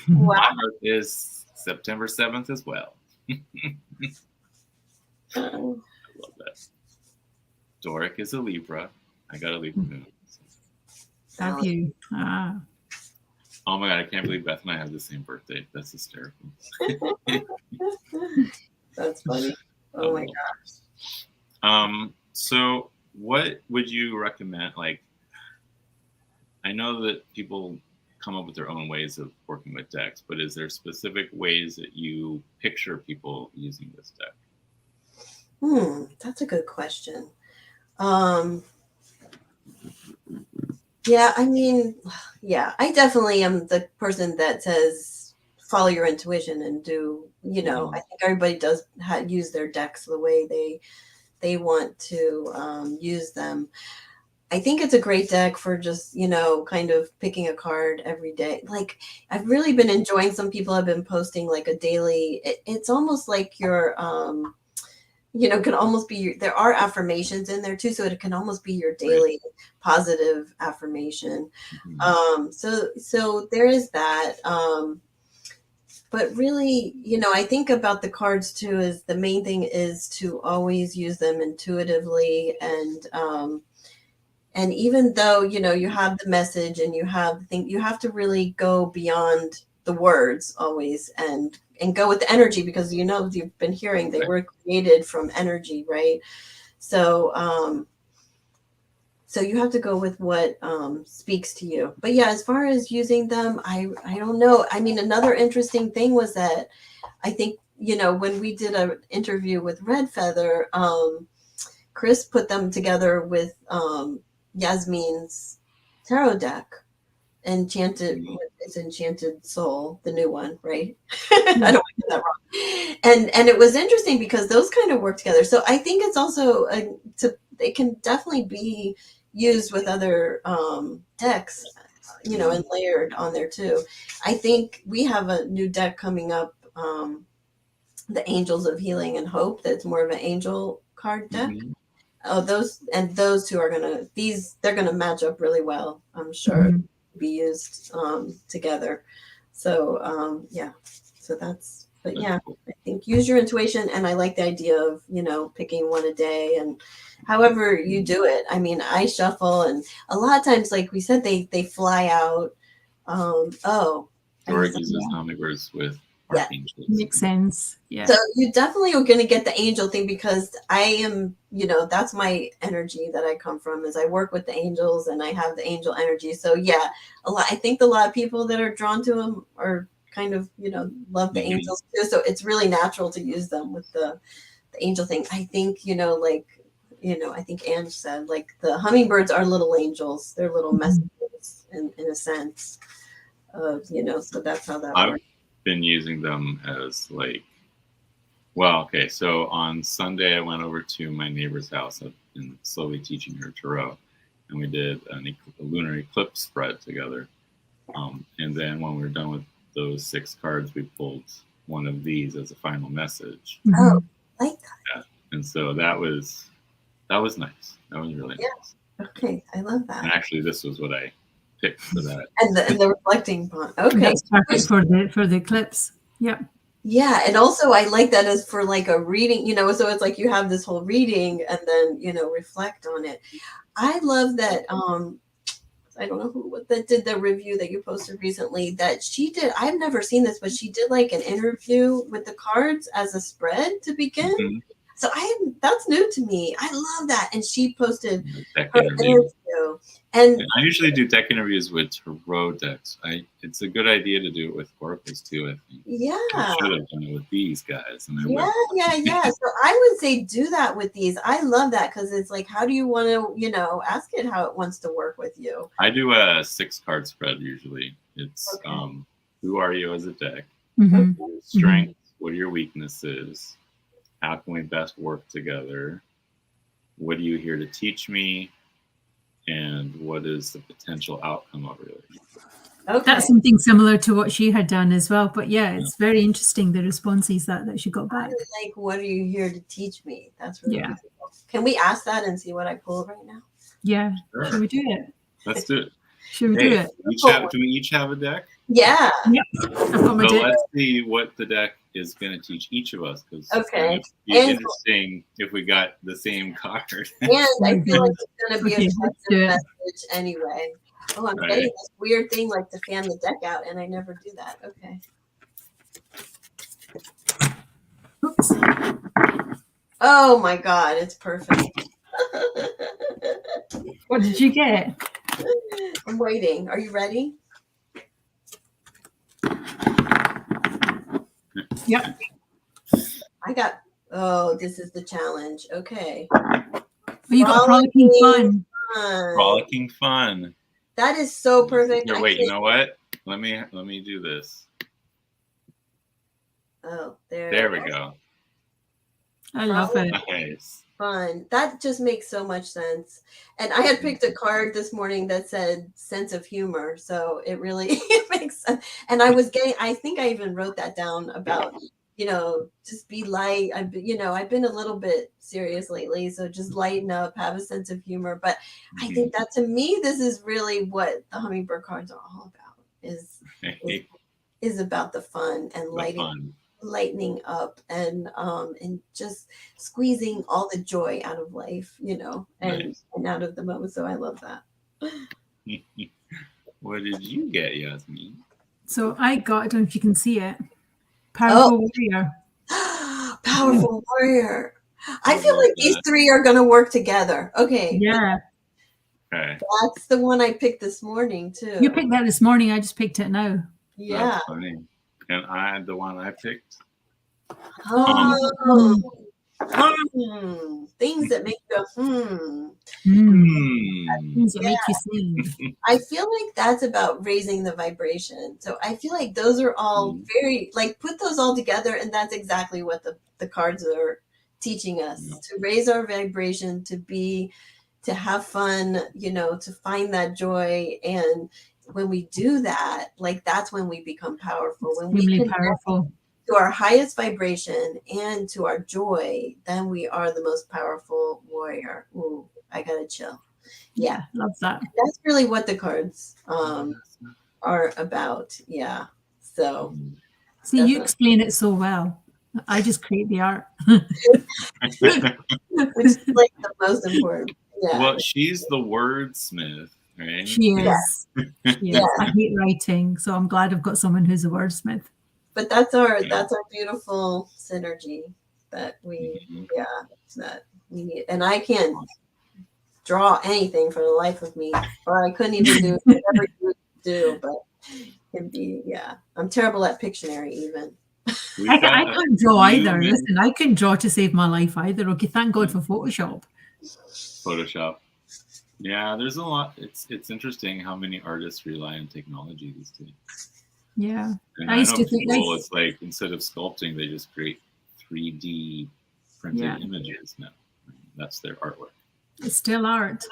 Wow. My birthday is September 7th as well. I love that. Doric is a Libra. I got a Libra moon. Have you? Oh my God, I can't believe Beth and I have the same birthday. That's hysterical. That's funny. Oh my gosh. So what would you recommend? Like, I know that people come up with their own ways of working with decks, but is there specific ways that you picture people using this deck? That's a good question. Yeah, I mean, I definitely am the person that says follow your intuition and do, I think everybody does use their decks the way they want to use them. I think it's a great deck for just, kind of picking a card every day. Like, I've really been enjoying, some people have been posting like a daily, it's almost like you're, can almost be there are affirmations in there too, so it can almost be your daily positive affirmation. So there is that. But really, I think about the cards too, is the main thing is to always use them intuitively. And even though, you have the message and you have the thing, you have to really go beyond the words always and go with the energy, because, you've been hearing they were created from energy, right? So, so you have to go with what speaks to you. But yeah, as far as using them, I don't know. I mean, another interesting thing was that I think, when we did an interview with Red Feather, Chris put them together with Yasmeen's tarot deck, Enchanted Soul, the new one, right? I don't want to get that wrong. And it was interesting because those kind of work together. So I think it's also it can definitely be used with other decks, and layered on there too. I think we have a new deck coming up, the Angels of Healing and Hope. That's more of an angel card deck. Oh, those two are they're gonna match up really well, I'm sure. Be used together. So yeah, so that's, but yeah, I think use your intuition, and I like the idea of picking one a day, and however you do it. I mean, I shuffle, and a lot of times, like we said, they fly out. Or it uses hummingbirds with archangels. Makes sense. Yeah. So you definitely are going to get the angel thing, because I am, that's my energy that I come from, is I work with the angels and I have the angel energy. So yeah, I think a lot of people that are drawn to them are kind of, love the angels too. So it's really natural to use them with the angel thing. I think, I think Ange said, like, the hummingbirds are little angels. They're little messages in a sense of, so that's how that works. Been using them as so on Sunday I went over to my neighbor's house and slowly teaching her tarot, and we did a lunar eclipse spread together, and then when we were done with those 6 cards, we pulled one of these as a final message. Oh, like that. Yeah. And so that was nice. That was really nice. Okay, I love that. And actually this was what I picked for that. And the reflecting pond. Okay. That's perfect for the eclipse. Yep. Yeah. And also I like that as for like a reading, so it's like you have this whole reading and then, reflect on it. I love that. I don't know who that did the review that you posted recently that she did. I've never seen this, but she did like an interview with the cards as a spread to begin. So that's new to me. I love that. And she posted her interview. And I usually do deck interviews with tarot decks. It's a good idea to do it with oracles too, I think. Yeah. I should have done it with these guys. Yeah. So I would say do that with these. I love that, because it's like, how do you want to, ask it how it wants to work with you? I do a 6-card spread usually. It's who are you as a deck? Mm-hmm. Your strengths, what are your weaknesses? How can we best work together? What are you here to teach me? And what is the potential outcome of it? Okay. That's something similar to what she had done as well. But yeah, it's very interesting, the responses that she got back. Like, what are you here to teach me? That's really beautiful. Can we ask that and see what I pull right now? Yeah. Sure. Should we do it? Let's do it. Should we do it? Do we each have a deck? Yeah. Yep. I've got my So deck. let's see what the deck is going to teach each of us, because Okay. it's interesting if we got the same card. And I feel like it's going to be Okay, a let's do it. message anyway. Oh, I'm getting this weird thing like to fan the deck out, and I never do that. Okay. Oops. Oh my God, it's perfect. What did you get? I'm waiting. Are you ready? Yep. This is the challenge. Okay. You got frolicking fun. Frolicking fun. That is so perfect. Here, wait, you know what? Let me do this. Oh, there we go. I love it. Nice. Fun. That just makes so much sense. And I had picked a card this morning that said sense of humor. So it really makes sense. And I think I even wrote that down about just be light. I've been a little bit serious lately, so just lighten up, have a sense of humor. But I think that, to me, this is really what the hummingbird cards are all about. Is about the fun and lightening up, and just squeezing all the joy out of life, and out of the moment. So I love that. What did you get, Yasmeen? So I got, I don't know if you can see it, Powerful Warrior. Powerful Warrior. I feel like these three are going to work together. Okay. Yeah. Okay. That's the one I picked this morning, too. You picked that this morning. I just picked it now. Yeah. That's funny. And the one I picked. Things that make you go, Things that make you sing. I feel like that's about raising the vibration. So I feel like those are all very, like, put those all together, and that's exactly what the cards are teaching us. To raise our vibration, to have fun, to find that joy. And when we do that, like, that's when we become powerful. When we can powerful to our highest vibration and to our joy, then we are the most powerful warrior. Ooh, I gotta chill. Yeah, love that. That's really what the cards are about. Yeah. So see, you explain it so well. I just create the art. Which is like the most important. Yeah. Well, she's the wordsmith, right? She is. Yeah. I hate writing, so I'm glad I've got someone who's a wordsmith. But that's our beautiful synergy that we need. And I can't draw anything for the life of me, or I couldn't even do whatever you do. But it'd be I'm terrible at Pictionary even. I can't draw either. Listen, I couldn't draw to save my life either. Okay, thank God for Photoshop. Yeah, there's a lot. It's interesting how many artists rely on technology these days. Yeah. And I know people, it's like, instead of sculpting, they just create 3D printed images now. That's their artwork. It's still art.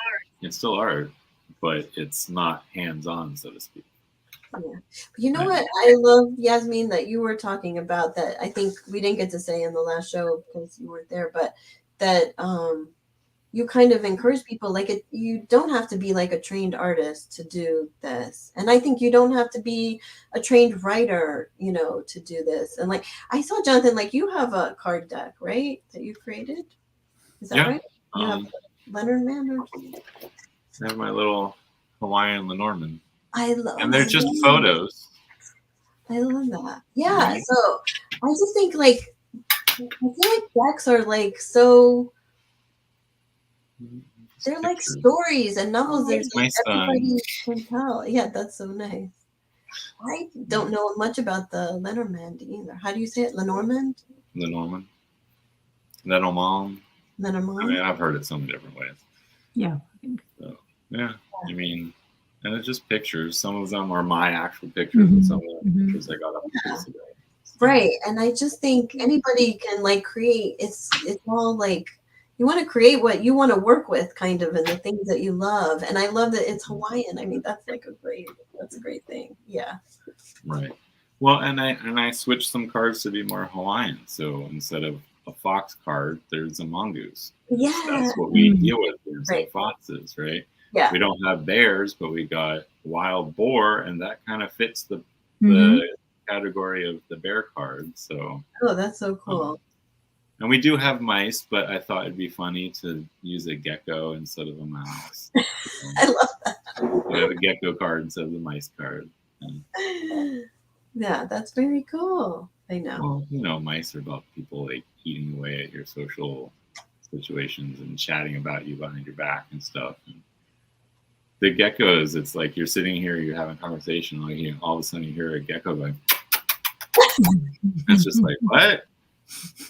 It's still art, but it's not hands-on, so to speak. Yeah. You know what I love, Yasmeen, that you were talking about, that I think we didn't get to say in the last show because you weren't there, but that you kind of encourage people, like, you don't have to be like a trained artist to do this. And I think you don't have to be a trained writer, to do this. And like, I saw, Jonathan, like, you have a card deck, right? That you created. Is that right? You have Lenormand or something? I have my little Hawaiian Lenormand. I love And they're just photos. I love that. Yeah. So I just think, like, I feel like decks are like they're like stories and novels. There's like everybody can tell. Yeah, that's so nice. I don't know much about the Lenormand either. How do you say it? Lenormand? Lenormand. Lenormand. I mean, I've heard it so many different ways. Yeah. So, I mean, and it's just pictures. Some of them are my actual pictures, and some of them pictures I got up today. Right. And I just think anybody can, like, create. It's all like, you want to create what you want to work with, kind of, and the things that you love. And I love that it's Hawaiian. I mean, that's a great thing. Yeah. Right. Well, and I switched some cards to be more Hawaiian. So instead of a fox card, there's a mongoose. Yeah. That's what we deal with. There's like foxes, right? Yeah. We don't have bears, but we got wild boar, and that kind of fits the category of the bear card. So. Oh, that's so cool. And we do have mice, but I thought it'd be funny to use a gecko instead of a mouse. I love that. We have a gecko card instead of the mice card. Yeah, that's very cool. I know. Well, mice are about people, like, eating away at your social situations and chatting about you behind your back and stuff. And the geckos, it's like you're sitting here, you're having a conversation, like, all of a sudden you hear a gecko going. It's just like, what?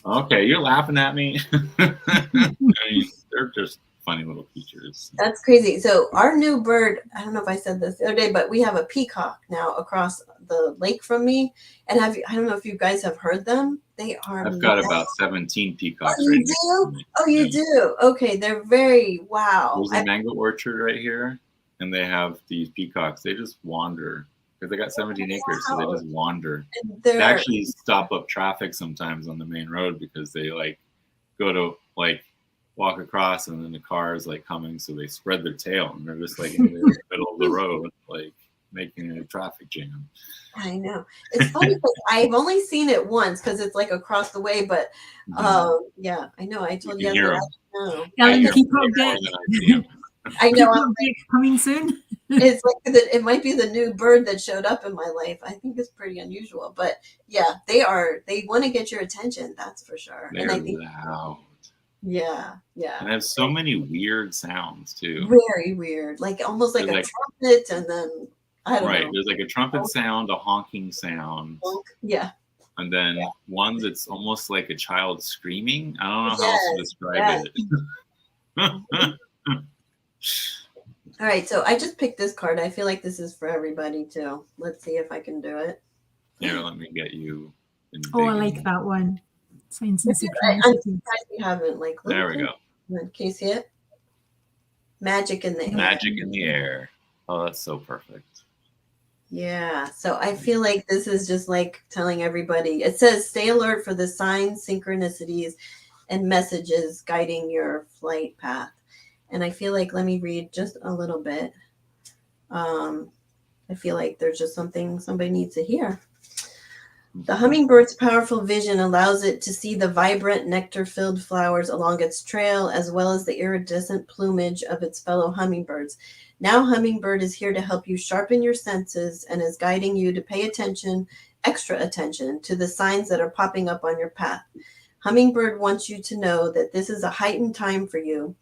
Okay, you're laughing at me. I mean, they're just funny little creatures. That's crazy. So our new bird, I don't know if I said this the other day, but we have a peacock now across the lake from me. And I don't know if you guys have heard them. They are. I've got about 17 peacocks. Oh, you do? Oh, you do? Okay, they're very, wow. There's a mango orchard right here, and they have these peacocks. They just wander because they got 17 acres, so they just wander. They're, They actually stop up traffic sometimes on the main road because they like go to like walk across, and then the car is like coming, so they spread their tail and they're just like in the middle of the road, like making a traffic jam. I know. It's funny because I've only seen it once because it's like across the way, but yeah, I know. I told you hear I them. don't know. Ellen, I Peacock Deck. I know. Peacock Deck coming soon. It's like it might be the new bird that showed up in my life. I think it's pretty unusual, but yeah, they want to get your attention. That's for sure. They're and I think loud. Yeah. And they have so many weird sounds too. Very weird, like almost like a trumpet, and then I don't know. There's like a trumpet sound, a honking sound. Yeah. And then one that's almost like a child screaming. I don't know how else to describe it. All right, so I just picked this card. I feel like this is for everybody too. Let's see if I can do it. Here, let me get you. Oh, I like that one. Signs and I'm surprised you haven't there we go. Can you see it? Magic in the air. Magic in the air. Oh, that's so perfect. Yeah. So I feel like this is just like telling everybody. It says stay alert for the signs, synchronicities, and messages guiding your flight path. And I feel like, let me read just a little bit. I feel like there's just something somebody needs to hear. The hummingbird's powerful vision allows it to see the vibrant nectar-filled flowers along its trail, as well as the iridescent plumage of its fellow hummingbirds. Now Hummingbird is here to help you sharpen your senses and is guiding you to pay attention, extra attention, to the signs that are popping up on your path. Hummingbird wants you to know that this is a heightened time for you.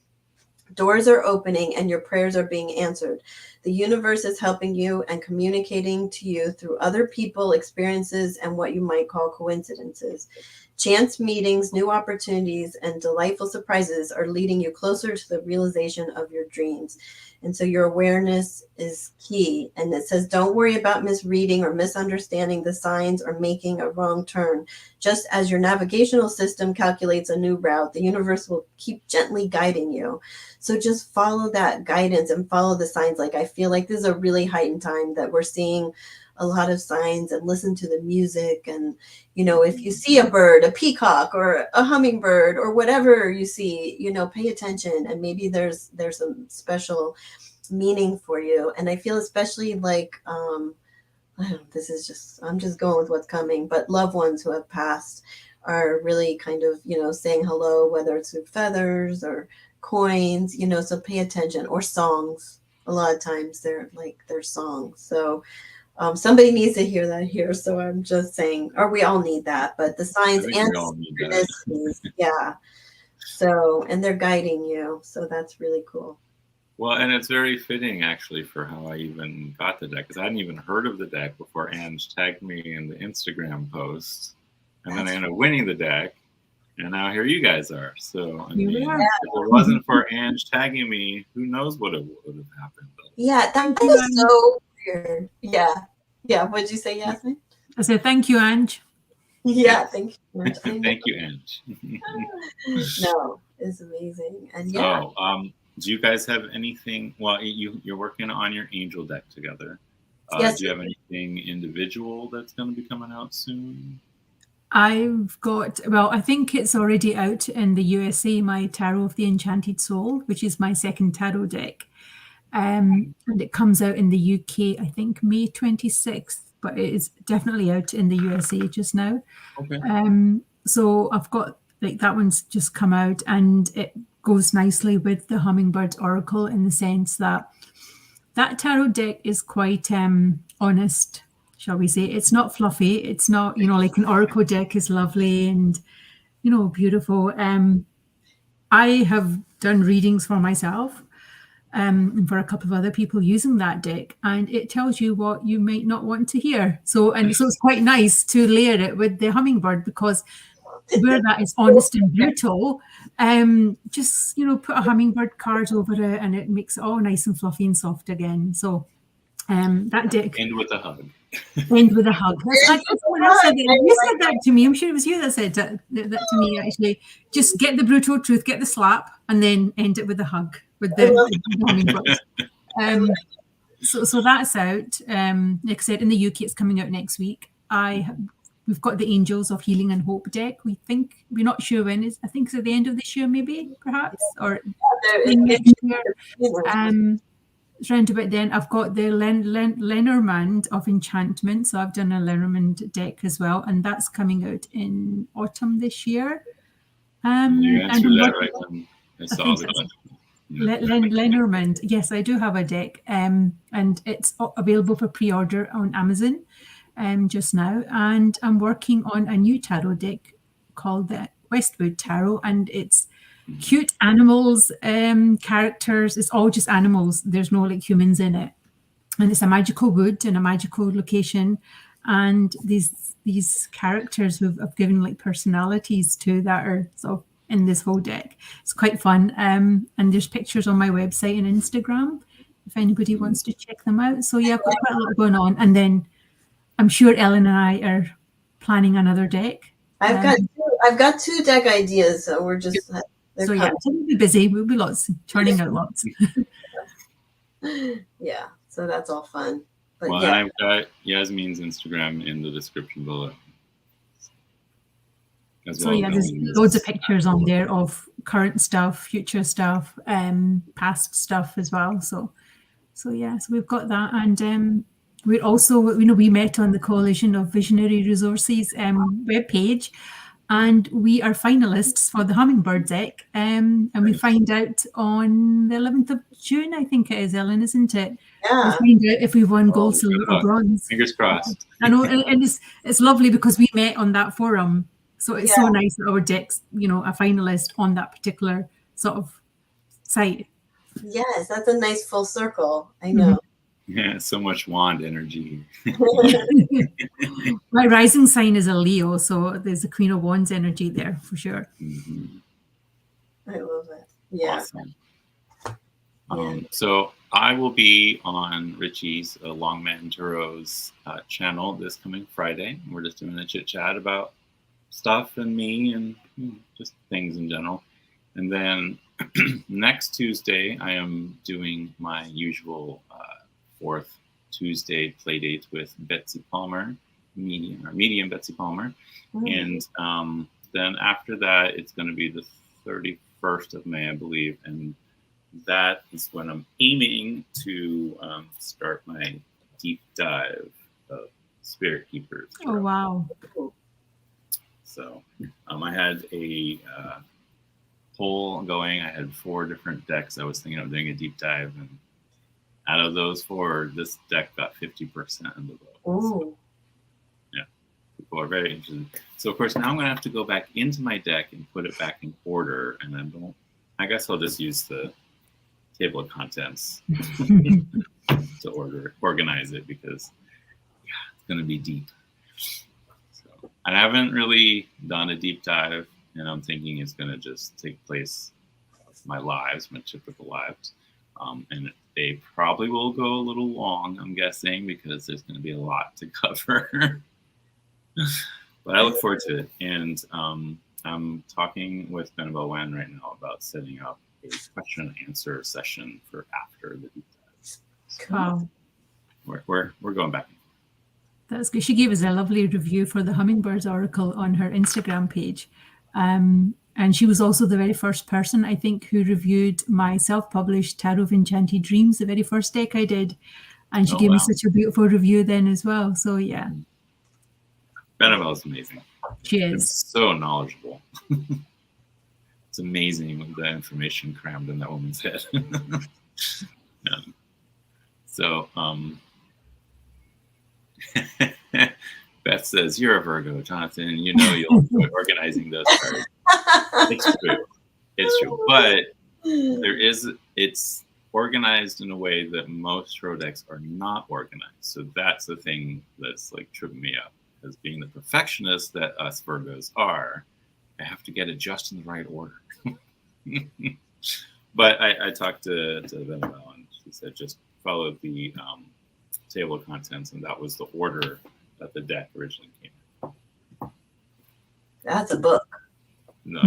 Doors are opening and your prayers are being answered. The universe is helping you and communicating to you through other people, experiences, and what you might call coincidences. Chance meetings, new opportunities, and delightful surprises are leading you closer to the realization of your dreams. And so your awareness is key. And it says, don't worry about misreading or misunderstanding the signs or making a wrong turn. Just as your navigational system calculates a new route, the universe will keep gently guiding you. So just follow that guidance and follow the signs. Like, I feel like this is a really heightened time that we're seeing a lot of signs, and listen to the music. And, you know, if you see a bird, a peacock or a hummingbird or whatever you see, you know, pay attention, and maybe there's some special meaning for you. And I feel especially like, I don't know, I'm just going with what's coming, but loved ones who have passed are really kind of, you know, saying hello, whether it's through feathers or coins, you know, so pay attention, or songs. A lot of times they're songs. So somebody needs to hear that here. So I'm just saying, or we all need that, but the signs and synchronicities, yeah. So, and they're guiding you. So that's really cool. Well, and it's very fitting actually for how I even got the deck, because I hadn't even heard of the deck before Ange tagged me in the Instagram post. And then I ended up winning the deck. And now here you guys are. So, I mean, if it wasn't for Ange tagging me, who knows what it would have happened. Yeah, that was so weird. Yeah. Yeah. What'd you say, Yasmeen? I said, thank you, Ange. Yeah, thank you. Thank you, Ange. No, it's amazing. And yeah. So, do you guys have anything? Well, you're working on your angel deck together. Yes. Do you have anything individual that's going to be coming out soon? I've got, well, I think it's already out in the USA, my Tarot of the Enchanted Soul, which is my second tarot deck. And it comes out in the UK, I think, May 26th, but it is definitely out in the USA just now. Okay. So I've got, like, that one's just come out, and it goes nicely with the Hummingbird Oracle in the sense that that tarot deck is quite honest, shall we say. It's not fluffy. It's not, you know, like an oracle deck is lovely and, you know, beautiful. I have done readings for myself and for a couple of other people using that deck, and it tells you what you might not want to hear. So it's quite nice to layer it with the hummingbird, because where that is honest and brutal, just, you know, put a hummingbird card over it and it makes it all nice and fluffy and soft again. So that deck. End with a hug. End with a hug. You said that to me. I'm sure it was you that said that to me, actually. Just get the brutal truth, get the slap, and then end it with a hug with the hummingbirds. So that's out. Like I said, in the UK, it's coming out next week. We've got the Angels of Healing and Hope deck. We're not sure when I think it's at the end of this year, maybe, perhaps, or next year. It's round about then. I've got the Lenormand of Enchantment. So I've done a Lenormand deck as well, and that's coming out in autumn this year. You answered that right when I saw the Lenormand. Yes, I do have a deck, and it's available for pre-order on Amazon just now. And I'm working on a new tarot deck called the Westwood Tarot, and it's cute animals, characters. It's all just animals. There's no like humans in it, and it's a magical wood in a magical location. And these characters who I've given like personalities to that are sort of in this whole deck. It's quite fun. And there's pictures on my website and Instagram if anybody wants to check them out. So yeah, I've got quite a lot going on. And then I'm sure Ellen and I are planning another deck. I've got 2 deck ideas, so we're just so yeah, we'll be busy. We'll be churning out lots. Yeah, so that's all fun. But well, and I've got Yasmeen's Instagram in the description below. So yeah, there's loads of pictures on there of current stuff, future stuff, past stuff as well. So yeah, so we've got that, and we're also, we met on the Coalition of Visionary Resources webpage, and we are finalists for the Hummingbird deck, and we find out on the 11th of June, I think it is, Ellen, isn't it? Yeah. We find out if we've won gold, silver, or bronze. Fingers crossed. I know, and it's lovely because we met on that forum. So it's so nice that our deck's, a finalist on that particular sort of site. Yes, that's a nice full circle. I know. Yeah, so much wand energy. My rising sign is a Leo, so there's a Queen of Wands energy there for sure. I love it. Yeah. Awesome. So I will be on Richie's Longman Tarot's channel this coming Friday. We're just doing a chit chat about stuff and me and just things in general. And then next Tuesday, I am doing my usual 4th Tuesday play date with Betsy Palmer, medium Betsy Palmer. And then after that, it's going to be the 31st of May, I believe. And that is when I'm aiming to start my deep dive of Spirit Keepers. Oh, wow. So I had a poll going. I had 4 different decks. I was thinking of doing a deep dive, and out of those 4, this deck got 50% of the vote. Oh. Yeah, people are very interested. So of course now I'm going to have to go back into my deck and put it back in order, and I guess I'll just use the table of contents to organize it, because it's going to be deep. I haven't really done a deep dive, and I'm thinking it's going to just take place my lives, my typical lives. And they probably will go a little long, I'm guessing, because there's going to be a lot to cover. But I look forward to it. And I'm talking with Benabel Wan right now about setting up a question and answer session for after the deep dive. So Wow. We're going back. That's good. She gave us a lovely review for the Hummingbird Oracle on her Instagram page. And she was also the very first person, I think, who reviewed my self-published Tarot of Enchanted Dreams, the very first deck I did. And she gave me such a beautiful review then as well. So, yeah. Benabel's amazing. She is. It's so knowledgeable. It's amazing with the information crammed in that woman's head. So, Beth says, "You're a Virgo, Jonathan, and you know you'll enjoy organizing those cards." It's true. It's true. But it's organized in a way that most tarot decks are not organized. So that's the thing that's like tripping me up. As being the perfectionist that us Virgos are, I have to get it just in the right order. But I talked to Benabel, and she said just follow the table of contents, and that was the order that the deck originally came in. That's a book. No,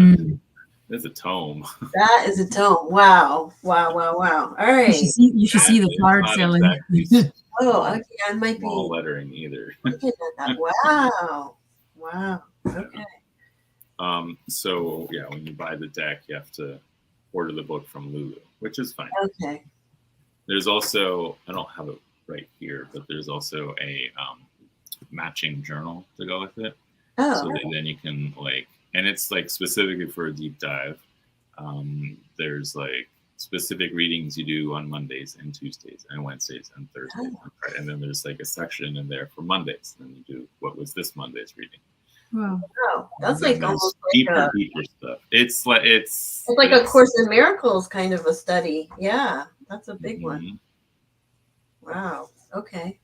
There's a tome. That is a tome. Wow. Wow. Wow. Wow. All right. You should see the cards, Not Ellen. exactly Oh, okay. I might be small lettering either. looking at that. Wow. Wow. Okay. So yeah, when you buy the deck, you have to order the book from Lulu, which is fine. Okay. There's also, I don't have it right here, but there's also a matching journal to go with it. Oh. So that then you can like, and it's like specifically for a deep dive. There's like specific readings you do on Mondays and Tuesdays and Wednesdays and Thursdays and Friday. And then there's like a section in there for Mondays. And then you do what was this Monday's reading. Wow. Wow. That's like almost deeper, like deeper stuff. It's like it's like a Course in Miracles kind of a study. Yeah, that's a big one. Wow. Okay.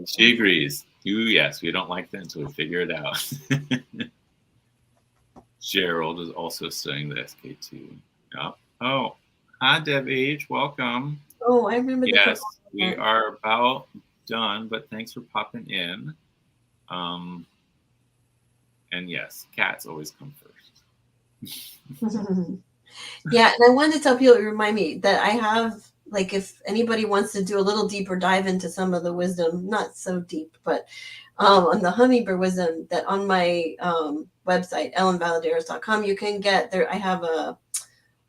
She agrees. Yes, we don't like that until we figure it out. Gerald is also studying the SK2. Oh, hi, Deb H. Welcome. Oh, I remember. Yes, we are about done, but thanks for popping in. And yes, cats always come first. Yeah, and I wanted to tell people, remind me that I have, like, if anybody wants to do a little deeper dive into some of the wisdom, not so deep, but on the Hummingbird Wisdom, that on my website, ellenvalladares.com, you can get there. I have a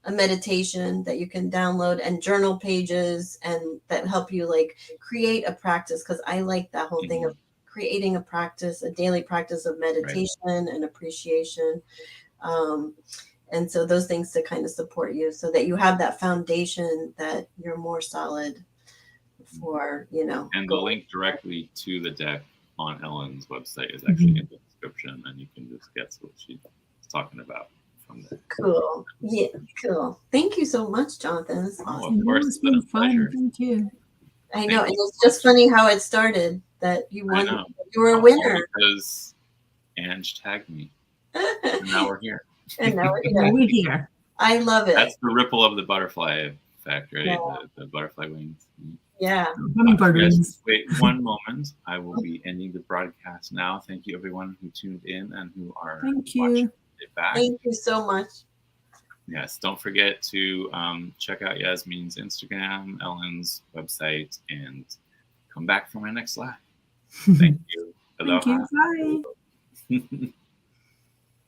meditation that you can download and journal pages and that help you like create a practice, because I like that whole thing of creating a practice, a daily practice of meditation and appreciation. And so those things to kind of support you so that you have that foundation that you're more solid for, And the link directly to the deck on Ellen's website is actually in the description, and you can just get what she's talking about from there. Cool. Yeah, cool. Thank you so much, Jonathan. That's awesome. Of course, It's been fun. Thank you. I know, and it's just funny how it started that you won. You were a winner because Ange tagged me, and now we're here. And now we're here. I love it. That's the ripple of the butterfly effect, right? Yeah. The butterfly wings. Yeah. Wings. Wait one moment. I will be ending the broadcast now. Thank you, everyone who tuned in and who are watching it back. Thank you so much. Yes, don't forget to check out Yasmeen's Instagram, Ellen's website, and come back for my next live. Thank you. Thank you. Bye.